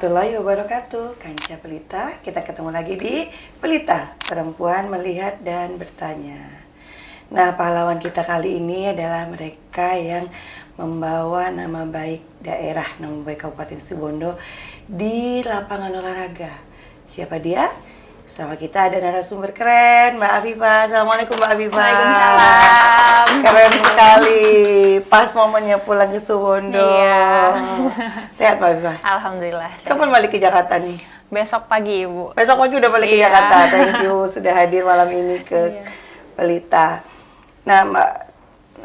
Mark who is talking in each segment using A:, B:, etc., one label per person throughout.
A: warahmatullahi wabarakatuh. Kanca Pelita, kita ketemu lagi di Pelita, Perempuan Melihat dan Bertanya. Nah, pahlawan kita kali ini adalah mereka yang membawa nama baik daerah, nama baik Kabupaten Situbondo di lapangan olahraga. Siapa dia? Sama kita ada narasumber keren, Mbak Afifah. Assalamualaikum Mbak Afifah.
B: Waalaikumsalam.
A: Keren sekali. Pas momennya pulang ke Situbondo.
B: Iya.
A: Sehat Mbak Afifah?
B: Alhamdulillah.
A: Kapan balik ke Jakarta nih?
B: Besok pagi, Ibu.
A: Besok pagi udah balik ke
B: Iya.
A: Jakarta. Thank you sudah hadir malam ini ke Pelita. Nah,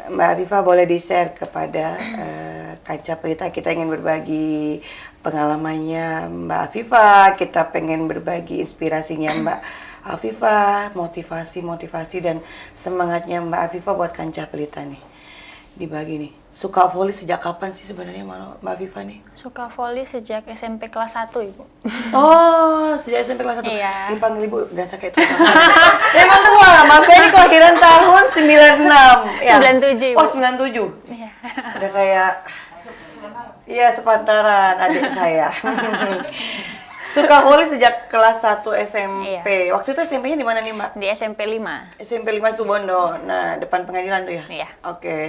A: Mbak Afifah boleh di-share kepada Kanca Pelita. Kita ingin berbagi pengalamannya Mbak Afifah. Kita pengen berbagi inspirasinya Mbak Afifah, motivasi dan semangatnya Mbak Afifah buat Kanca Pelita nih. Dibagi nih. Suka voli sejak kapan sih sebenarnya Mbak Afifah nih?
B: Suka voli sejak SMP kelas 1, Ibu.
A: Oh, sejak SMP kelas 1.
B: Iya.
A: Dipanggil Ibu berasa kayak tua. Emang tua, Mbak ini kelahiran tahun 96. Ya.
B: 97, Ibu.
A: Oh, 97.
B: Iya.
A: Udah kayak iya, sepantaran adik saya. Suka voli sejak kelas 1 SMP.
B: Iya.
A: Waktu itu SMP-nya di mana nih, Mbak?
B: Di SMP 5.
A: SMP 5 Situbondo. Nah, depan pengadilan tuh ya?
B: Iya.
A: Oke.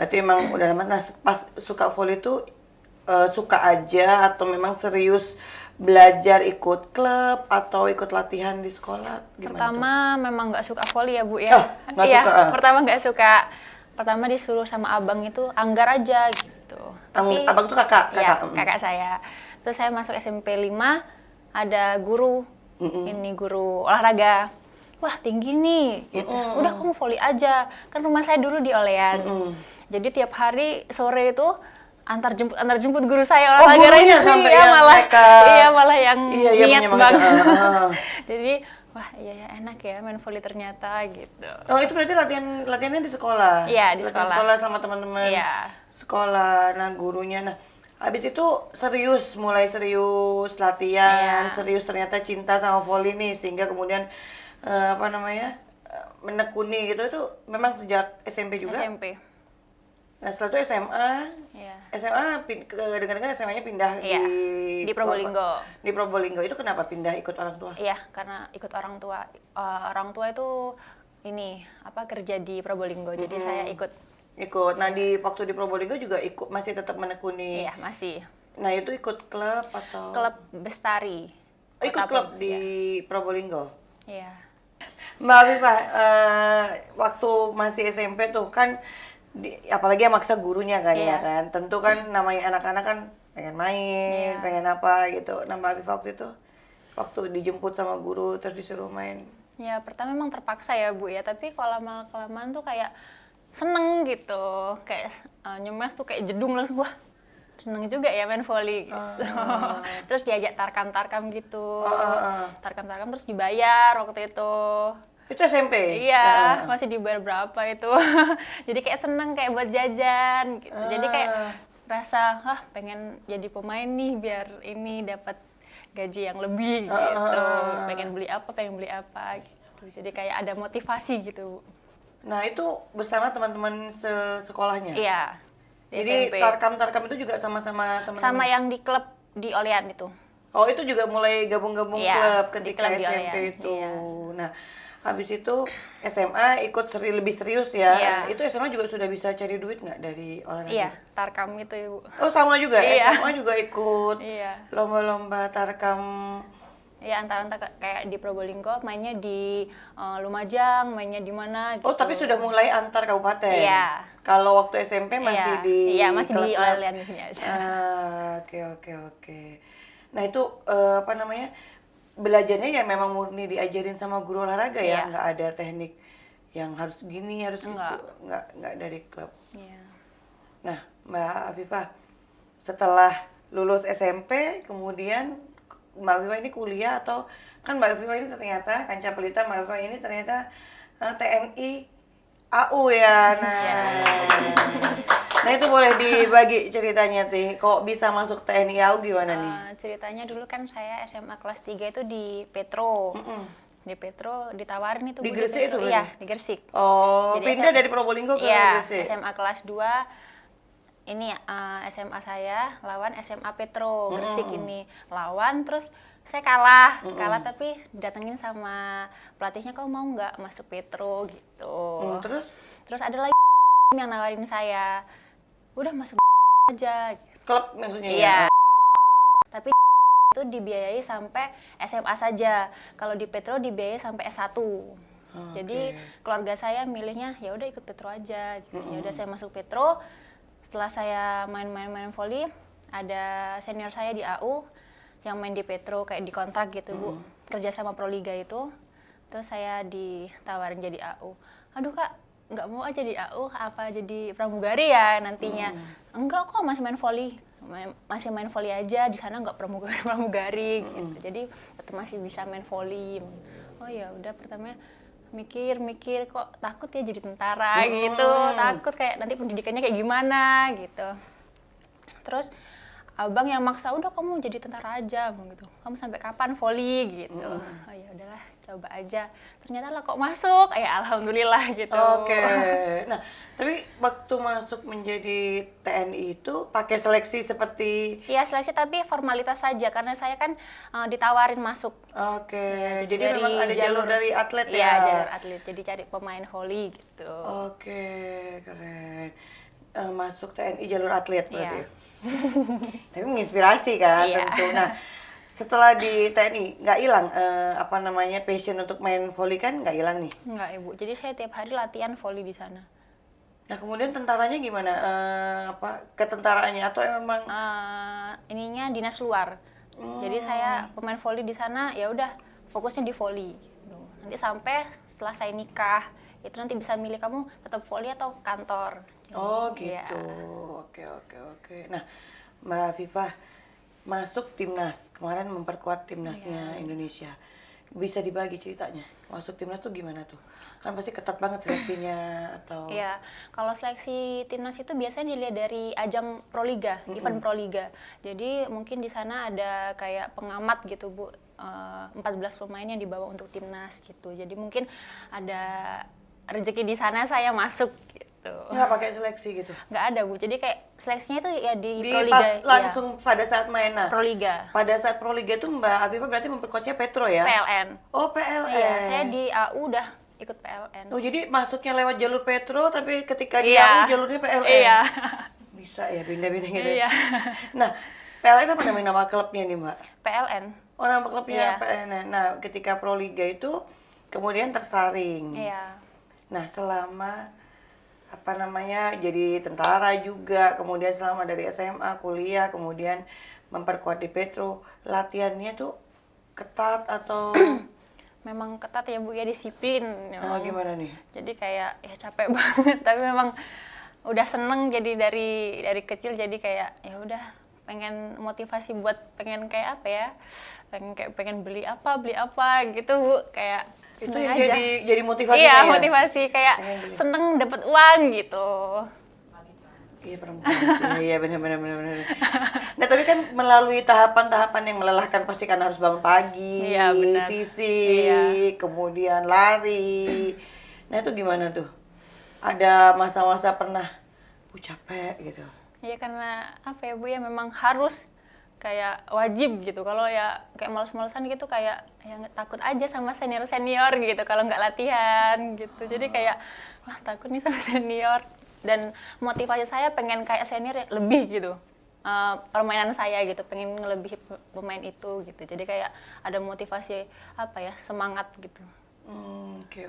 A: Berarti emang udah lama. Nah, pas suka voli itu suka aja atau memang serius belajar ikut klub atau ikut latihan di sekolah? Gimana
B: Pertama memang nggak suka voli ya, Bu ya.
A: Oh, nggak
B: Iya,
A: suka,
B: pertama nggak suka. Pertama disuruh sama abang itu anggar aja gitu.
A: Abang tuh kakak?
B: Iya, kakak saya. Terus saya masuk SMP 5, ada guru, ini guru olahraga. Wah, tinggi nih, gitu. Udah kamu voli aja. Kan rumah saya dulu di Olean. Jadi tiap hari sore itu antar jemput guru saya olahraga.
A: Gurunya sampai
B: iya,
A: yang
B: malah
A: mereka.
B: iya malah yang niat banget. Jadi wah, iya enak ya main voli ternyata gitu.
A: Oh, itu berarti latihannya di sekolah?
B: Iya, di
A: Latihan
B: sekolah.
A: sekolah sama teman-teman
B: Iya.
A: sekolah, nah gurunya. Nah, habis itu mulai serius latihan,
B: Iya.
A: serius ternyata cinta sama voli nih, sehingga kemudian menekuni gitu. Itu memang sejak SMP juga?
B: SMP.
A: Nah, setelah itu SMA,
B: Iya.
A: SMA dengar-dengar SMA-nya pindah
B: Iya, di Probolinggo.
A: Di Probolinggo. Itu kenapa pindah ikut orang tua?
B: Iya, karena ikut orang tua. Orang tua itu kerja di Probolinggo. Jadi saya ikut.
A: Nah, waktu di Probolinggo juga masih tetap menekuni.
B: Iya, masih.
A: Nah, itu ikut klub atau?
B: Klub Bestari.
A: Oh, ikut
B: Kota
A: klub
B: Prob-
A: di Probolinggo.
B: Iya.
A: Mbak Afifah, waktu masih SMP tuh kan, apalagi yang maksa gurunya kan, ya
B: Iya.
A: kan? Tentu kan namanya anak-anak kan pengen main,
B: Iya.
A: pengen apa gitu. Nah, Mbak Afifah waktu dijemput sama guru terus disuruh main.
B: Ya, pertama memang terpaksa ya, Bu ya. Tapi kalau lama-kelamaan tuh kayak seneng gitu. Kayak nyemes tuh kayak jedung langsung, wah seneng juga ya main volley gitu. Terus diajak tarkam-tarkam gitu. Tarkam-tarkam terus dibayar waktu itu.
A: Itu SMP?
B: Iya, masih dibayar berapa itu. Jadi kayak seneng kayak buat jajan gitu. Jadi kayak rasa, pengen jadi pemain nih biar ini dapat gaji yang lebih gitu. Pengen beli apa gitu. Jadi kayak ada motivasi gitu.
A: Nah, itu bersama teman-teman sekolahnya?
B: Iya. Di
A: Jadi
B: SMP.
A: tarkam itu juga sama-sama teman-teman?
B: Sama yang di klub di Olean itu.
A: Oh, itu juga mulai gabung-gabung
B: Iya,
A: klub
B: di
A: ketika
B: klub di
A: SMP
B: Olean,
A: itu.
B: iya.
A: Nah, habis itu SMA ikut lebih serius ya.
B: Iya.
A: Itu SMA juga sudah bisa cari duit nggak dari olahraga?
B: Iya, tarkam itu, Ibu.
A: Oh, sama juga?
B: Iya.
A: SMA juga ikut
B: Iya.
A: lomba-lomba tarkam.
B: Ya antara kayak di Probolinggo mainnya di Lumajang, mainnya di mana gitu.
A: Oh, tapi sudah mulai antar kabupaten?
B: Iya.
A: Kalau waktu SMP masih di
B: Iya, masih di
A: klub-klub?
B: Olean di sini aja.
A: Oke. Nah, itu belajarnya ya memang murni diajarin sama guru olahraga ya,
B: Iya.
A: nggak ada teknik yang harus gini, harus gitu, nggak dari klub.
B: Iya.
A: Nah, Mbak Afifah, setelah lulus SMP, kemudian Mbak Afifah ini kuliah atau kan Mbak Afifah ini ternyata Kanca Pelita, Mbak Afifah ini ternyata TNI AU ya. Nah, itu boleh dibagi ceritanya Tih. Kok bisa masuk TNI AU gimana nih?
B: Ceritanya dulu kan saya SMA kelas 3 itu di Petro. Di Petro ditawarin itu
A: Di
B: Bu,
A: Gresik itu
B: Iya,
A: berarti?
B: di Gresik.
A: Oh,
B: Jadi
A: pindah dari Probolinggo ke
B: Iya,
A: Gresik?
B: SMA kelas 2 ini SMA saya lawan SMA Petro Gresik ini lawan, terus saya kalah tapi datengin sama pelatihnya, kau mau nggak masuk Petro gitu. Terus ada lagi yang nawarin saya, udah masuk aja.
A: Klub maksudnya?
B: Iya. Tapi itu dibiayai sampai SMA saja. Kalau di Petro dibiayai sampai S1. Jadi keluarga saya milihnya ya udah ikut Petro aja gitu. Ya udah saya masuk Petro. Setelah saya main volley, ada senior saya di AU yang main di Petro kayak di kontrak gitu, Bu. Kerja sama Proliga itu. Terus saya ditawarin jadi AU. Aduh, Kak, nggak mau aja di AU, apa jadi pramugari ya nantinya? Enggak kok, masih main volley. Masih main volley aja, di sana nggak pramugari gitu. Jadi tetap masih bisa main volley. Oh ya udah, pertama mikir kok takut ya jadi tentara gitu, takut kayak nanti pendidikannya kayak gimana gitu. Terus abang yang maksa, udah kamu jadi tentara aja gitu, kamu sampai kapan volley gitu. Oh ya udahlah, coba aja. Ternyata lah kok masuk, ya alhamdulillah gitu.
A: Nah, tapi waktu masuk menjadi TNI itu pakai seleksi seperti?
B: Iya, seleksi tapi formalitas saja karena saya kan ditawarin masuk. Ya,
A: jadi memang ada jalur dari atlet ya?
B: Iya, jalur atlet. Jadi cari pemain volley gitu.
A: Keren. Masuk TNI jalur atlet berarti.
B: Iya.
A: Tapi menginspirasi kan tentu. Nah, setelah di TNI nggak hilang passion untuk main volley kan nggak hilang nih?
B: Nggak, Ibu. Jadi saya tiap hari latihan volley di sana.
A: Nah, kemudian tentaranya gimana? Ketentaraannya atau memang
B: ininya dinas luar. Jadi saya pemain volley di sana, ya udah fokusnya di volley gitu. Nanti sampai setelah saya nikah, itu nanti bisa milih kamu tetap volley atau kantor.
A: Oh gitu.
B: Ya.
A: Oke. Nah, Mbak Afifah masuk timnas, kemarin memperkuat timnasnya Indonesia. Bisa dibagi ceritanya, masuk timnas tuh gimana tuh? Kan pasti ketat banget seleksinya atau?
B: Iya, kalau seleksi timnas itu biasanya dilihat dari ajang Proliga, event Proliga. Jadi mungkin di sana ada kayak pengamat gitu, Bu, 14 pemain yang dibawa untuk timnas gitu. Jadi mungkin ada rezeki di sana saya masuk gitu.
A: Nggak pakai seleksi gitu?
B: Nggak ada, Bu. Jadi kayak seleksinya itu ya di
A: Pas
B: Proliga.
A: langsung pada saat main. Nah,
B: Proliga.
A: pada saat Proliga itu Mbak Afifah berarti memperkuatnya Petro ya?
B: PLN.
A: Oh, PLN.
B: Iya, saya di AU udah ikut PLN.
A: Oh, jadi masuknya lewat jalur Petro tapi ketika di AU jalurnya PLN?
B: Iya.
A: Bisa ya, pindah-pindah gitu.
B: Iya.
A: Nah, PLN apa namanya nama klubnya nih, Mbak?
B: PLN.
A: Oh, nama klubnya
B: Iya.
A: PLN. Nah, ketika Proliga itu kemudian tersaring.
B: Iya.
A: Nah, selama jadi tentara juga, kemudian selama dari SMA, kuliah, kemudian memperkuat di Petro, latihannya tuh ketat atau?
B: Memang ketat ya, Bu, ya, disiplin.
A: Oh, gimana nih?
B: Jadi kayak ya capek banget, tapi memang udah seneng jadi dari kecil, jadi kayak ya udah pengen motivasi buat pengen kayak apa ya, pengen beli apa gitu, Bu, kayak
A: Itu
B: seneng
A: yang
B: aja.
A: jadi motivasi.
B: Iya,
A: ya?
B: motivasi kayak seneng dapat uang gitu.
A: Iya, perempuan. Iya, benar. Nah, tapi kan melalui tahapan-tahapan yang melelahkan, pasti kan harus bangun pagi,
B: Iya, benar.
A: fisik, kemudian lari. Nah, itu gimana tuh? Ada masa-masa pernah capek gitu?
B: Iya, karena apa ya, Bu, ya memang harus kayak wajib gitu. Kalau ya kayak males-malesan gitu, kayak ya takut aja sama senior gitu kalau nggak latihan gitu. Jadi kayak wah, takut nih sama senior, dan motivasi saya pengen kayak senior ya, lebih gitu. Permainan saya gitu, pengen ngelebihi pemain itu gitu. Jadi kayak ada motivasi apa ya, semangat gitu.
A: Oke.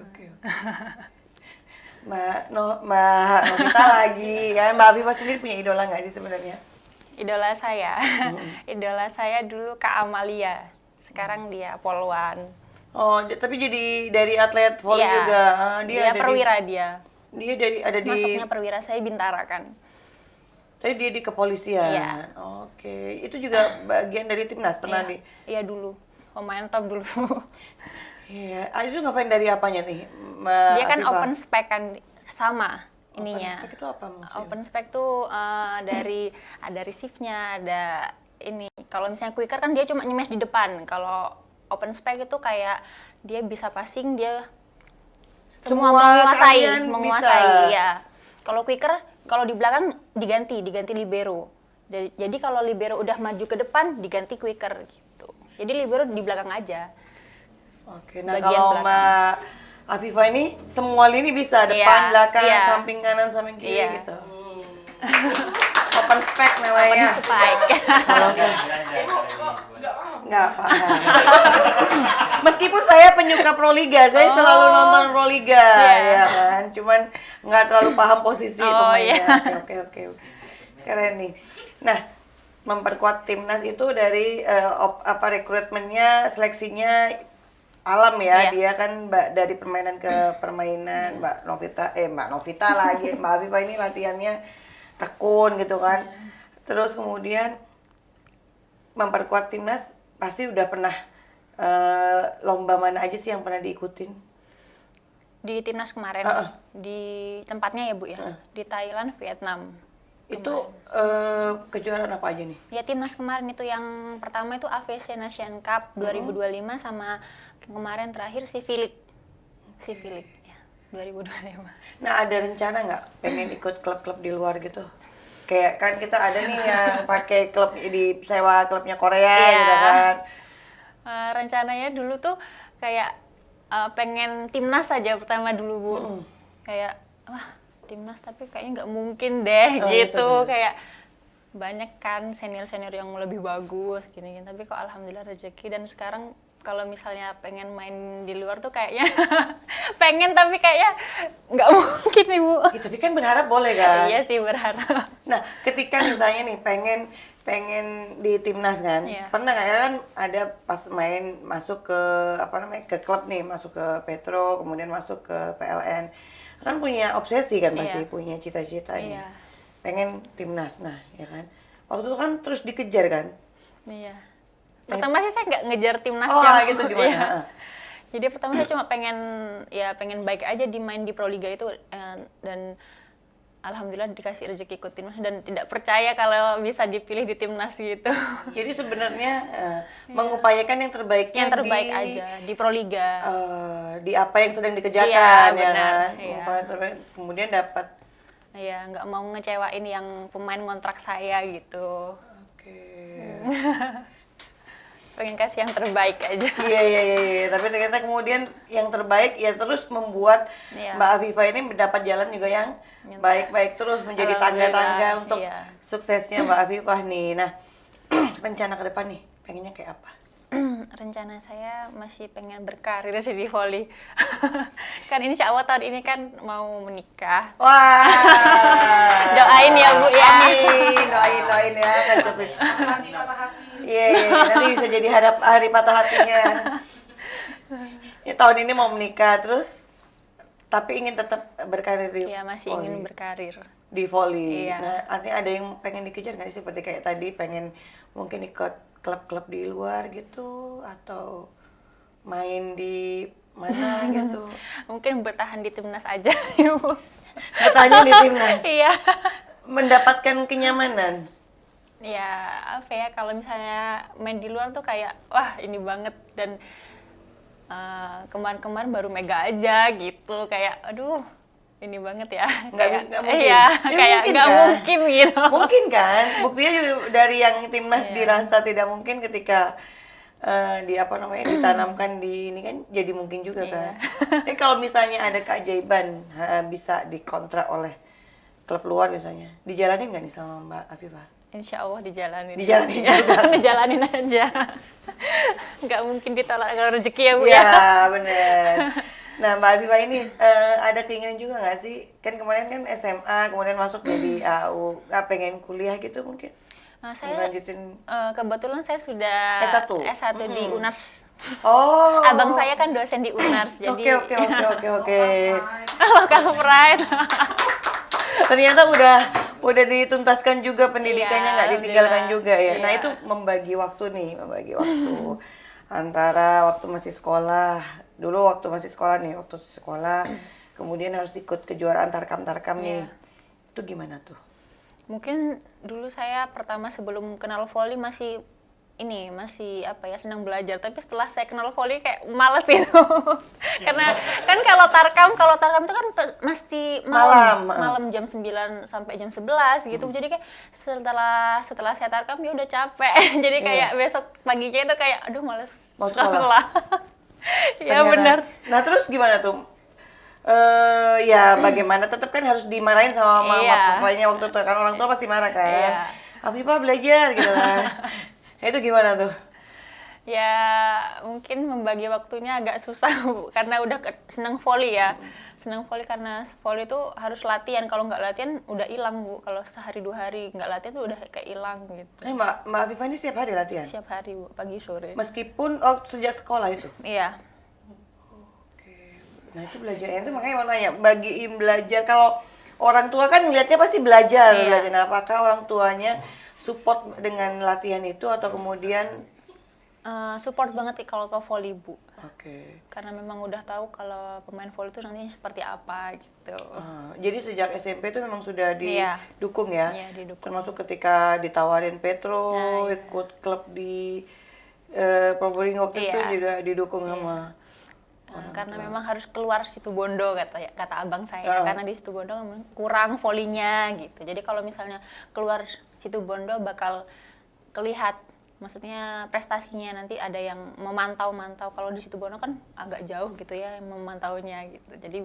A: Mbak Novita lagi kan, Mbak Afifah sendiri punya idola nggak sih sebenarnya?
B: Idola saya, idola saya dulu Kak Amalia, sekarang dia polwan.
A: Oh, tapi jadi dari atlet volley
B: Iya,
A: juga.
B: dia perwira dia.
A: Dia ada di.
B: Masuknya perwira, saya Bintara kan.
A: Tadi dia di kepolisian.
B: Iya.
A: Oke, itu juga bagian dari timnas pernah di.
B: Iya dulu, pemain top dulu.
A: Iya, itu ngapain dari apanya nih,
B: Dia kan
A: Afifah?
B: open spec kan, sama ininya.
A: Open spec itu apa maksudnya?
B: Open spec tuh ada receive-nya, ada ini. Kalau misalnya quicker kan dia cuma nyemes di depan. Kalau open spec itu kayak dia bisa passing, dia semua
A: Semua kalian
B: menguasai
A: bisa.
B: ya. Kalau quicker Kalau di belakang diganti libero. Jadi kalau libero udah maju ke depan diganti quicker gitu. Jadi libero di belakang aja.
A: Oke, nah
B: Bagian
A: kalau
B: belakang.
A: Mbak Afifa ini semua lini bisa,
B: Iya,
A: depan, belakang,
B: iya.
A: samping kanan, samping kiri
B: Iya.
A: gitu. Open spec namanya.
B: Spike.
A: Kalau saya nggak paham. Meskipun saya penyuka Proliga, saya selalu nonton Proliga,
B: Iya.
A: ya kan. Cuman nggak terlalu paham posisi pemainnya.
B: Iya.
A: Oke. Keren nih. Nah, memperkuat timnas itu dari rekrutmennya, seleksinya alam ya.
B: Iya.
A: Dia kan dari permainan ke permainan. Mbak Novita lagi, Mbak Afifa ini latihannya tekun gitu kan. Terus kemudian memperkuat timnas pasti udah pernah lomba mana aja sih yang pernah diikutin?
B: Di timnas kemarin, di tempatnya ya Bu ya, di Thailand, Vietnam.
A: Itu kejuaraan apa aja nih?
B: Ya timnas kemarin itu yang pertama itu AVC Nation Cup 2025 sama kemarin terakhir si Filik ya 2025.
A: Nah, ada rencana nggak pengen ikut klub-klub di luar gitu? Kayak kan kita ada nih yang pakai klub di sewa klubnya Korea gitu kan.
B: Rencananya dulu tuh kayak pengen timnas saja pertama dulu Bu. Kayak wah timnas tapi kayaknya nggak mungkin deh gitu. Kayak banyak kan senior-senior yang lebih bagus gini-gini. Tapi kok alhamdulillah rezeki dan sekarang kalau misalnya pengen main di luar tuh kayaknya pengen tapi kayaknya nggak mungkin nih Bu.
A: Ya, tapi kan berharap boleh kan?
B: Iya sih berharap.
A: Nah, ketika misalnya nih pengen di timnas kan, pernah nggak ya kan ada pas main masuk ke ke klub nih, masuk ke Petro, kemudian masuk ke PLN, kan punya obsesi kan pasti, punya cita-cita nih, pengen timnas, nah ya kan, waktu itu kan terus dikejar kan?
B: Iya. Pertama sih saya nggak ngejar timnas
A: gitu gimana?
B: Jadi pertama saya cuma pengen baik aja main di Proliga itu dan alhamdulillah dikasih rezeki ikut timnas dan tidak percaya kalau bisa dipilih di timnas gitu.
A: Jadi sebenarnya mengupayakan yang terbaiknya
B: yang terbaik aja di Proliga.
A: Di apa yang sedang dikerjakan ya
B: benar,
A: kan. Mengupayakan terbaik, kemudian dapat.
B: Iya, nggak mau ngecewain yang pemain kontrak saya gitu.
A: Oke.
B: Pengen kasih yang terbaik aja.
A: Iya. Tapi ternyata kemudian yang terbaik ya terus membuat Mbak Afifa ini mendapat jalan juga yang baik-baik terus menjadi tangga-tangga untuk suksesnya Mbak Afifah nih. Nah, rencana ke depan nih, pengennya kayak apa?
B: Rencana saya masih pengen berkarir di voli. Kan insya Allah tahun ini kan mau menikah.
A: Wah.
B: Doain ya Bu ya.
A: Amin, doain ya kan cepet. Iya, nanti bisa jadi hari patah hatinya. Ya, tahun ini mau menikah terus, tapi ingin tetap berkarir di
B: Iya, masih ingin berkarir
A: di voli.
B: Iya.
A: Nah, artinya ada yang pengen dikejar nggak sih? Seperti kayak tadi pengen mungkin ikut klub-klub di luar gitu, atau main di mana gitu?
B: Mungkin bertahan di timnas aja, Ibu.
A: Bertahan di timnas?
B: Iya.
A: Mendapatkan kenyamanan?
B: Ya, apa ya, kalau misalnya main di luar tuh kayak, wah ini banget. Dan kemarin-kemarin baru mega aja gitu, kayak aduh ini banget ya.
A: Nggak mungkin.
B: Iya, kayak nggak mungkin gitu.
A: Mungkin kan, buktinya juga dari yang timnas dirasa tidak mungkin ketika ditanamkan di ini kan jadi mungkin juga kan. Tapi kalau misalnya ada keajaiban bisa dikontrak oleh klub luar misalnya, dijalanin nggak nih sama Mbak Afifah?
B: Insya Allah dijalanin.
A: Dijalanin juga.
B: Ngejalanin aja. Nggak mungkin ditolak kalau rezeki ya Bu ya.
A: Iya bener. Nah Mbak Afifah ini ada keinginan juga nggak sih? Kan kemarin kan SMA, kemudian masuk jadi AU, pengen kuliah gitu mungkin?
B: Nah, saya
A: lanjutin.
B: Kebetulan saya sudah S1 di UNARS.
A: Oh.
B: Abang saya kan dosen di UNARS, jadi
A: Oke.
B: Local pride.
A: Ternyata udah dituntaskan juga pendidikannya, nggak ditinggalkan juga ya. Nah itu membagi waktu antara waktu masih sekolah, dulu waktu masih sekolah, kemudian harus ikut kejuaraan tarkam nih. Itu gimana tuh?
B: Mungkin dulu saya pertama sebelum kenal voli masih masih senang belajar, tapi setelah saya kenal volley kayak males gitu. Karena kan kalau tarkam itu kan mesti malam jam 9 sampai jam 11 gitu. Jadi kayak setelah saya tarkam ya udah capek. Jadi kayak besok paginya itu kayak aduh males sekolah. Ya benar.
A: Nah terus gimana tuh? Ya bagaimana, tetap kan harus dimarahin sama mama papanya waktu itu kan, orang tua pasti marah kan. Afifah belajar gitu kan. Itu gimana tuh?
B: Ya mungkin membagi waktunya agak susah Bu, karena udah senang volley ya. Senang volley karena volley itu harus latihan, kalau nggak latihan udah hilang Bu. Kalau sehari 2 hari nggak latihan tuh udah kayak hilang gitu.
A: Mbak Afifah ini setiap hari latihan?
B: Setiap hari Bu, pagi sore.
A: Meskipun sejak sekolah itu?
B: Iya.
A: Oke. Nah itu belajarnya itu makanya mau nanya, bagiin belajar, kalau orang tua kan ngelihatnya pasti belajar. Nah, apakah orang tuanya support dengan latihan itu atau kemudian
B: support banget kalau ke volley Bu.
A: Oke.
B: Karena memang udah tahu kalau pemain volley itu nantinya seperti apa gitu.
A: Jadi sejak SMP itu memang sudah didukung ya?
B: Iya, didukung.
A: Termasuk ketika ditawarin Petro, ikut klub di Probolinggo itu juga didukung sama
B: karena memang harus keluar Situbondo kata abang saya, karena di Situbondo kurang volinya gitu. Jadi kalau misalnya keluar Situbondo bakal kelihat, maksudnya prestasinya nanti ada yang memantau. Kalau di Situbondo kan agak jauh gitu ya memantaunya gitu. Jadi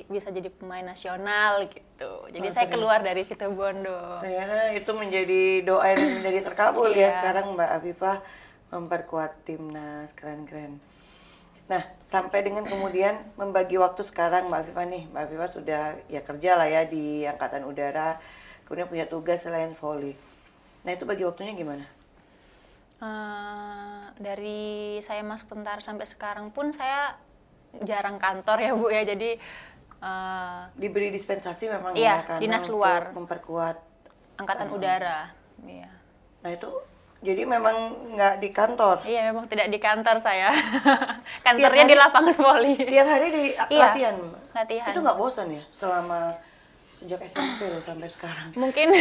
B: bisa jadi pemain nasional gitu. Jadi saya keluar dari Situbondo.
A: Ternyata itu menjadi doa dan menjadi terkabul ya sekarang Mbak Afifah memperkuat timnas, keren. Nah, sampai dengan kemudian membagi waktu sekarang Mbak Afifah nih. Mbak Afifah sudah kerja lah ya di Angkatan Udara, kemudian punya tugas selain volley. Nah, itu bagi waktunya gimana?
B: Dari saya masuk tentara sampai sekarang pun saya jarang kantor ya Bu ya. Jadi
A: diberi dispensasi memang
B: karena dinas luar
A: memperkuat
B: Angkatan Udara. Iya.
A: Nah, itu jadi memang nggak di kantor?
B: Iya, memang tidak di kantor saya. Kantornya di lapangan voli.
A: Tiap hari di latihan?
B: Latihan.
A: Itu nggak bosan ya selama sejak SMP loh sampai sekarang?
B: Mungkin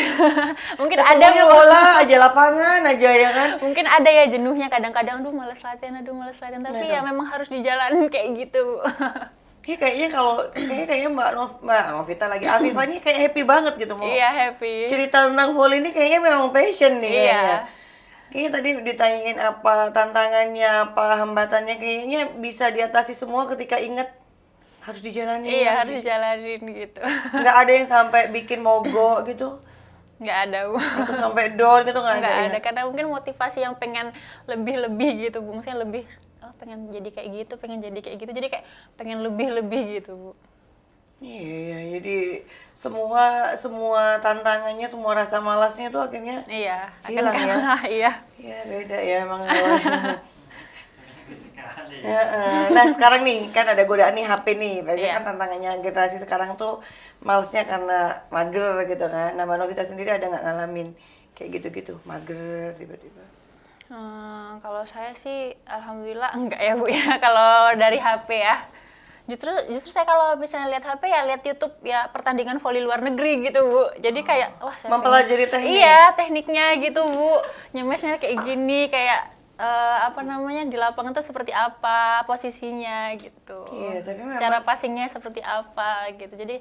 B: ada
A: bola aja, lapangan aja ya kan?
B: Mungkin ada ya jenuhnya kadang-kadang, males latihan. Tapi ya memang harus dijalanin kayak gitu.
A: Kayaknya Mbak Novita lagi, Afifah ini kayak happy banget gitu mau.
B: Iya, happy.
A: Cerita tentang volley ini kayaknya memang passion nih kayaknya. Kayaknya tadi ditanyain apa tantangannya, apa hambatannya, kayaknya bisa diatasi semua ketika ingat harus dijalanin.
B: Iya, harus dijalanin gitu.
A: Nggak ada yang sampai bikin mogok gitu?
B: Nggak ada Bu.
A: Atau sampai down gitu nggak ada?
B: Karena mungkin motivasi yang pengen lebih gitu Bu. Maksudnya lebih, pengen jadi kayak gitu, jadi kayak pengen lebih gitu Bu.
A: Iya, jadi semua tantangannya, semua rasa malasnya tuh akhirnya hilang ya. Iya, beda ya emang. Nah sekarang nih kan ada godaan nih HP nih, banyak kan tantangannya generasi sekarang tuh malesnya karena mager gitu kan. Nah Mbak Novita sendiri ada nggak ngalamin kayak gitu-gitu, mager tiba-tiba?
B: Kalau saya sih alhamdulillah enggak ya Bu ya, kalau dari HP ya. Justru saya kalau misalnya lihat HP lihat YouTube pertandingan voli luar negeri gitu Bu. Jadi kayak saya
A: mempelajari teknik.
B: Iya, tekniknya gitu Bu. Nyemesnya kayak gini, kayak di lapangan tuh seperti apa posisinya gitu.
A: Iya, tapi memang
B: cara passingnya seperti apa gitu. Jadi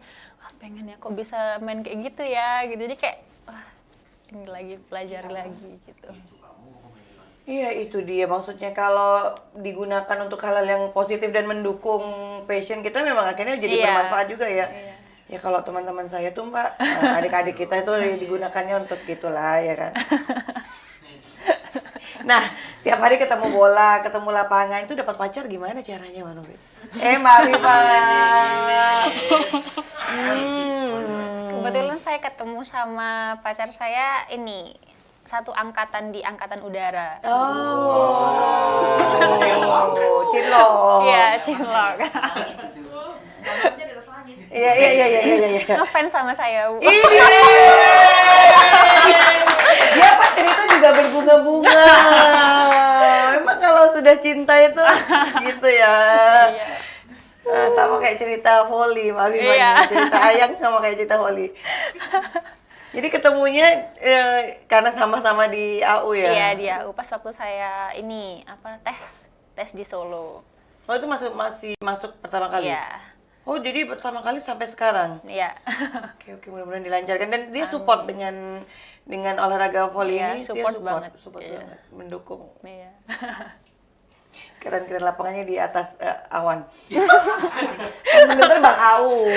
B: pengen ya kok bisa main kayak gitu ya gitu. Jadi kayak ini lagi pelajari lagi gitu.
A: Iya itu dia, maksudnya kalau digunakan untuk hal-hal yang positif dan mendukung passion kita memang akhirnya jadi bermanfaat juga ya. Ya kalau teman-teman saya tuh Mbak, adik-adik kita itu digunakannya untuk gitulah ya kan. Nah, tiap hari ketemu bola, ketemu lapangan, itu dapat pacar gimana caranya Mbak Novi? Mbak Afifah.
B: Kebetulan saya ketemu sama pacar saya ini satu angkatan di Angkatan Udara.
A: Cinlok.
B: Iya, cinlok.
A: Iya.
B: Ngefans sama saya, Bu.
A: Dia pas cerita juga berbunga-bunga. Emang kalau sudah cinta itu gitu ya. Sama kayak cerita volley, cerita Ayang sama kayak cerita volley. Jadi ketemunya karena sama-sama di AU ya?
B: Iya, dia pas waktu saya ini tes di Solo.
A: Oh itu masih masuk pertama kali?
B: Iya.
A: Oh jadi pertama kali sampai sekarang?
B: Iya.
A: Oke, mudah-mudahan dilancarkan. Dan dia support dengan olahraga volley
B: Iya,
A: ini,
B: support
A: dia
B: banget.
A: support
B: Iya.
A: banget, mendukung.
B: Iya.
A: Keren-keren lapangannya di atas awan. Bener Bang Au.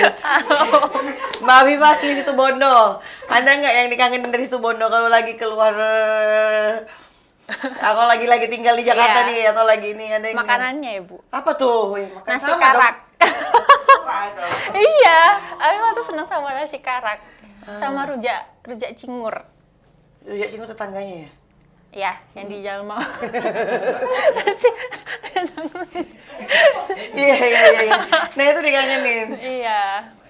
A: Mbak Afifah asli situ Bondo. Ada nggak yang dikangenin dari situ Bondo kalau lagi keluar? Aku lagi tinggal di Jakarta
B: Iya.
A: nih atau lagi ini ada yang
B: Makanannya ya, Bu.
A: apa tuh? Wih, makan
B: Nasi
A: sama
B: karak.
A: dong.
B: Iya, aku tuh senang sama nasi karak. Sama rujak cingur.
A: Rujak cingur tetangganya ya?
B: Ya, yang di Jalan mau.
A: Iya. Nah itu dikangenin.
B: Iya.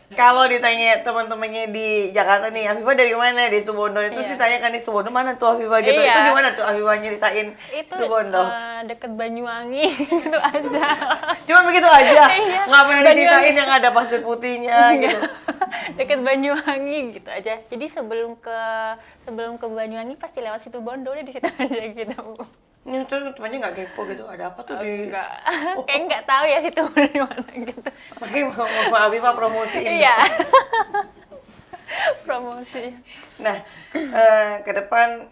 A: Kalau ditanya teman-temannya di Jakarta nih, Afifah dari mana? Di Situbondo. Itu
B: Iya.
A: ditanyakan di Situbondo mana tuh Afifah gitu.
B: Iya.
A: Itu gimana tuh Afifah nyeritain
B: Itu
A: Situbondo?
B: deket Banyuwangi gitu aja.
A: Cuma begitu aja.
B: Iya.
A: Nggak pernah
B: Banyuwangi.
A: diceritain yang ada pasir putihnya gitu.
B: Deket Banyuwangi gitu aja. Jadi sebelum ke Banyuwangi pasti lewat Situbondo, udah di situ aja gitu.
A: Ini tuh temannya nggak kepo gitu. Ada apa tuh di...
B: Enggak. Kayak nggak tahu ya Situbondo di mana gitu.
A: Makanya mau Afifah promosiin.
B: Iya. Promosi.
A: Nah, ke depan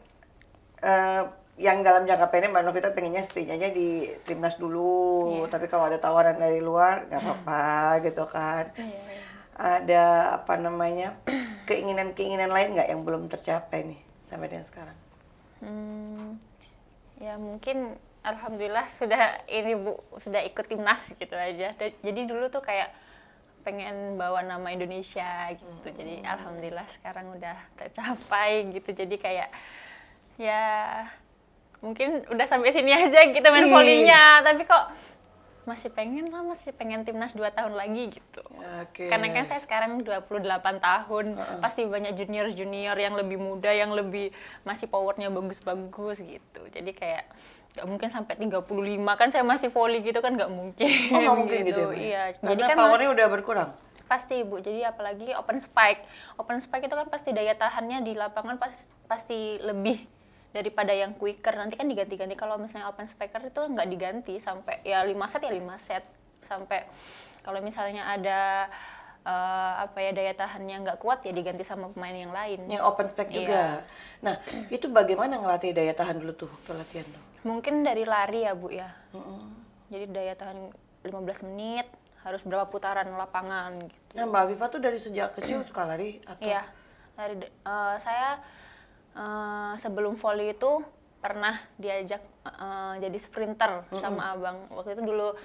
A: yang dalam jangka pendek Mbak Novita pengennya stay-nya aja di timnas dulu.
B: Iya.
A: Tapi kalau ada tawaran dari luar nggak apa-apa gitu kan.
B: Iya.
A: Ada apa namanya keinginan-keinginan lain nggak yang belum tercapai nih sampai dengan sekarang?
B: Ya mungkin alhamdulillah sudah ini Bu, sudah ikut timnas gitu aja. Jadi dulu tuh kayak pengen bawa nama Indonesia gitu. Jadi alhamdulillah sekarang udah tercapai gitu. Jadi kayak ya mungkin udah sampai sini aja gitu main volleynya, tapi kok masih pengen timnas 2 tahun lagi gitu.
A: Oke.
B: Karena kan saya sekarang 28 tahun, pasti banyak junior yang lebih muda, yang lebih masih powernya bagus-bagus gitu. Jadi kayak nggak mungkin sampai 35 kan saya masih volley gitu kan nggak mungkin.
A: Oh nggak mungkin gitu ya?
B: Iya.
A: Karena
B: Jadi kan
A: powernya udah berkurang.
B: pasti Bu, jadi apalagi open spike itu kan pasti daya tahannya di lapangan pasti lebih daripada yang quicker. Nanti kan diganti-ganti. Kalau misalnya open spiker itu nggak diganti sampai ya 5 set sampai kalau misalnya ada daya tahannya nggak kuat ya diganti sama pemain yang lain.
A: Yang open spec juga. Nah, itu bagaimana ngelatih daya tahan dulu tuh waktu latihan tuh?
B: Mungkin dari lari ya Bu ya. Jadi daya tahan 15 menit harus berapa putaran lapangan gitu.
A: Nah, Mbak Afifah tuh dari sejak kecil suka lari atau?
B: Iya. Saya sebelum volley itu pernah diajak jadi sprinter sama abang. Waktu itu dulu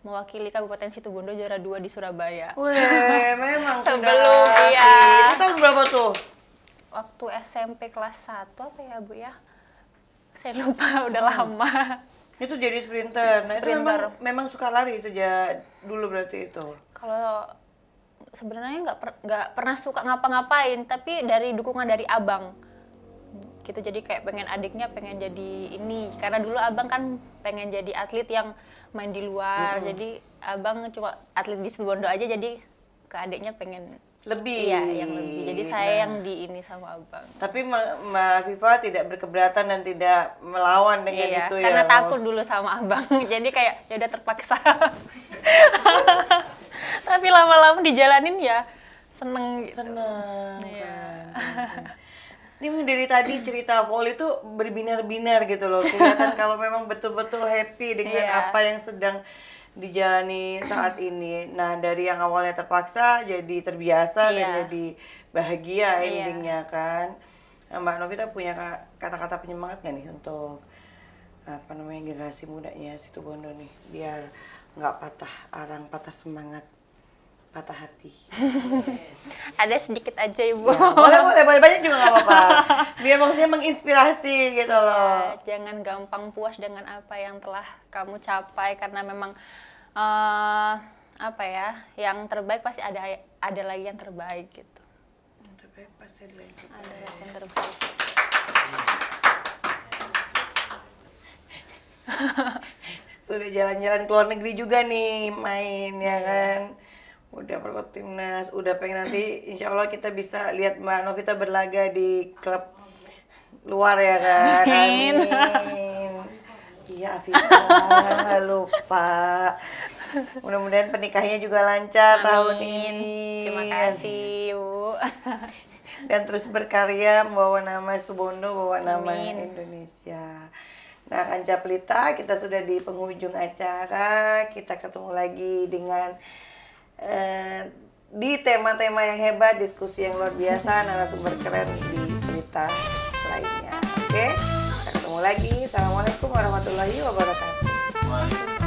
B: mewakili Kabupaten Situbondo juara 2 di Surabaya.
A: Wih, memang
B: Sebelum,
A: sudah.
B: iya.
A: Itu tahun berapa tuh?
B: Waktu SMP kelas 1 apa ya Bu ya? Saya lupa, udah lama.
A: Itu jadi sprinter. Nah,
B: Sprinter.
A: itu memang suka lari sejak dulu berarti itu.
B: Kalau sebenarnya nggak pernah suka ngapa-ngapain, tapi dari dukungan dari abang. Gitu, jadi kayak pengen adiknya pengen jadi ini, karena dulu abang kan pengen jadi atlet yang main di luar. Jadi abang cuma atlet di Situbondo aja, jadi ke adiknya pengen
A: Lebih.
B: iya yang lebih. Jadi saya yang di ini sama abang.
A: Tapi Mbak Afifah tidak berkeberatan dan tidak melawan dengan
B: Iya,
A: itu
B: karena
A: ya.
B: takut dulu sama abang. Jadi kayak ya udah terpaksa. Tapi lama-lama dijalanin ya seneng gitu.
A: Senang.
B: Iya.
A: Ini dari tadi cerita volley itu berbinar-binar gitu loh. Kelihatan kalau memang betul-betul happy dengan
B: Iya.
A: apa yang sedang dijalani saat ini. Nah, dari yang awalnya terpaksa jadi terbiasa dan
B: Iya.
A: jadi bahagia
B: Iya.
A: endingnya kan. Nah, Mbak Novita punya kata-kata penyemangat nggak nih untuk apa namanya generasi mudanya Situbondo nih biar nggak patah arang, patah semangat, patah hati.
B: Ada sedikit aja Ibu.
A: Ya, boleh banyak juga nggak apa-apa. Biar maksudnya menginspirasi gitu loh.
B: Ya, jangan gampang puas dengan apa yang telah kamu capai, karena memang yang terbaik pasti ada lagi yang terbaik gitu.
A: Tapi pasti ada lagi.
B: Ada lagi yang terbaik.
A: Sudah jalan-jalan ke luar negeri juga nih main ya kan. udah perkuat timnas, udah pengen nanti insya Allah kita bisa lihat Mbak Novita berlaga di klub luar ya kan.
B: Amin.
A: Amin. Iya Afifah, lupa. Mudah-mudahan pernikahannya juga lancar tahun ini.
B: Terima kasih, Bu.
A: Dan terus berkarya membawa nama Situbondo, bawa nama
B: Amin.
A: Indonesia. Nah, Kanca Pelita, kita sudah di penghujung acara. Kita ketemu lagi dengan di tema-tema yang hebat, diskusi yang luar biasa, narasumber keren di Pelita lainnya. Oke, kita ketemu lagi. Assalamualaikum warahmatullahi wabarakatuh.
C: Waalaikumsalam.